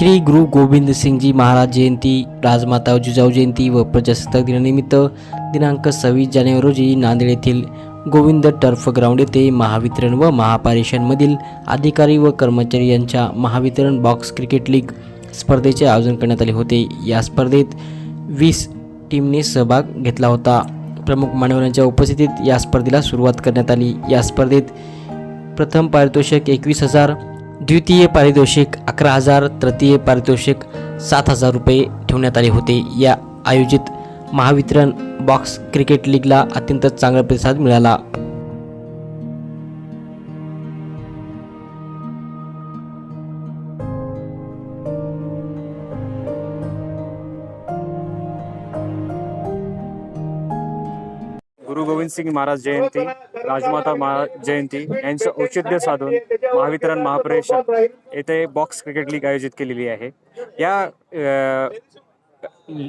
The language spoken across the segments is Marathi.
श्री गुरु गोविंद सिंग जी महाराज जयंती, राजमाता जिजाऊ जयंती व प्रजासत्ताक दिनानिमित्त दिनांक 26 जानेवारी रोजी नांदेड येथील गोविंद टर्फ ग्राउंड येथे महावितरण व महापारेषणमधील अधिकारी व कर्मचारी यांच्या महावितरण बॉक्स क्रिकेट लीग स्पर्धेचे आयोजन करण्यात आले होते। या स्पर्धेत 20 टीमने सहभाग घेतला होता। प्रमुख मान्यवरांच्या उपस्थितीत या स्पर्धेला सुरुवात करण्यात आली। या स्पर्धेत प्रथम पारितोषिक 21,000, द्वितीय पारितोषिक 11,000, तृतीय पारितोषिक 7,000 रुपये ठेवण्यात आले होते। या आयोजित महावितरण बॉक्स क्रिकेट लीगला अत्यंत चांगला प्रतिसाद मिळाला। गुरु गोविंद सिंग महाराज जयंती, राजमाता महाराज जयंती यांचं औचित्य साधून महावितरण महापारेषण येथे बॉक्स क्रिकेट लीग आयोजित केलेली आहे। या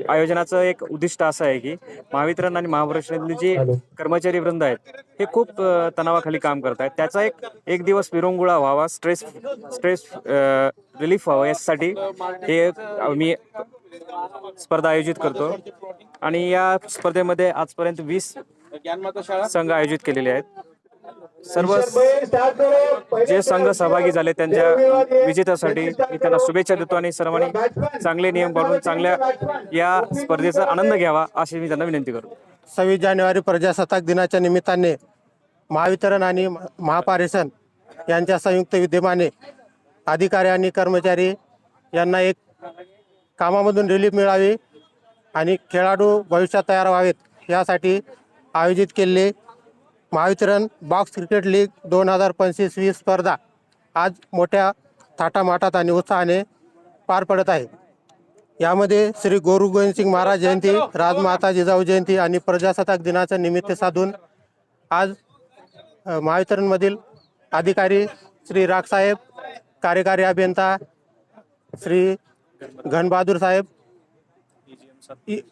आयोजनाचं एक उद्दिष्ट असं आहे की महावितरण आणि महापारेषणातले जे कर्मचारी वृंद आहेत हे खूप तणावाखाली काम करत आहेत। त्याचा एक दिवस विरंगुळा व्हावा, स्ट्रेस रिलीफ व्हावा यासाठी हे मी स्पर्धा आयोजित करतो। आणि या स्पर्धेमध्ये आजपर्यंत 20 संघ आयोजित केलेले आहेत। सर्व जे संघ सहभागी झाले त्यांच्या विजेत्यासाठी मी त्यांना शुभेच्छा देतो आणि सर्वांनी चांगले नियम पाळून चांगल्या या स्पर्धेचा आनंद घ्यावा अशी मी त्यांना विनंती करतो। 26 जानेवारी प्रजासत्ताक दिनाच्या निमित्ताने महावितरण आणि महापारेषण यांच्या संयुक्त विद्यमाने अधिकारी आणि कर्मचारी यांना एक कामामधून रिलीफ मिळावी आणि खेळाडू भविष्यात तयार व्हावेत यासाठी आयोजित केलेले महावितरण बॉक्स क्रिकेट लीग 2025-20 स्पर्धा आज मोठ्या थाटामाटात आणि उत्साहाने पार पडत आहे। यामध्ये श्री गुरु गोविंद सिंग महाराज जयंती, राजमाता जिजाऊ जयंती आणि प्रजासत्ताक दिनाचं निमित्त साधून आज महावितरणमधील अधिकारी श्री राखसाहेब, कार्यकारी अभियंता श्री घनबहादूर साहेब,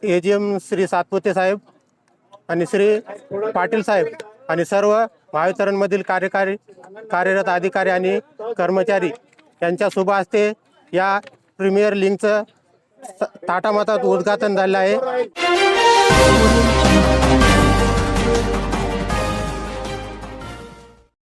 AGM श्री सातपुते साहेब आणि श्री पाटील साहेब आणि सर्व महावितरणमधील कार्यरत अधिकारी आणि कर्मचारी यांच्या शुभ हस्ते या प्रीमियर लीगचं थाटामाटात उद्घाटन झालं आहे।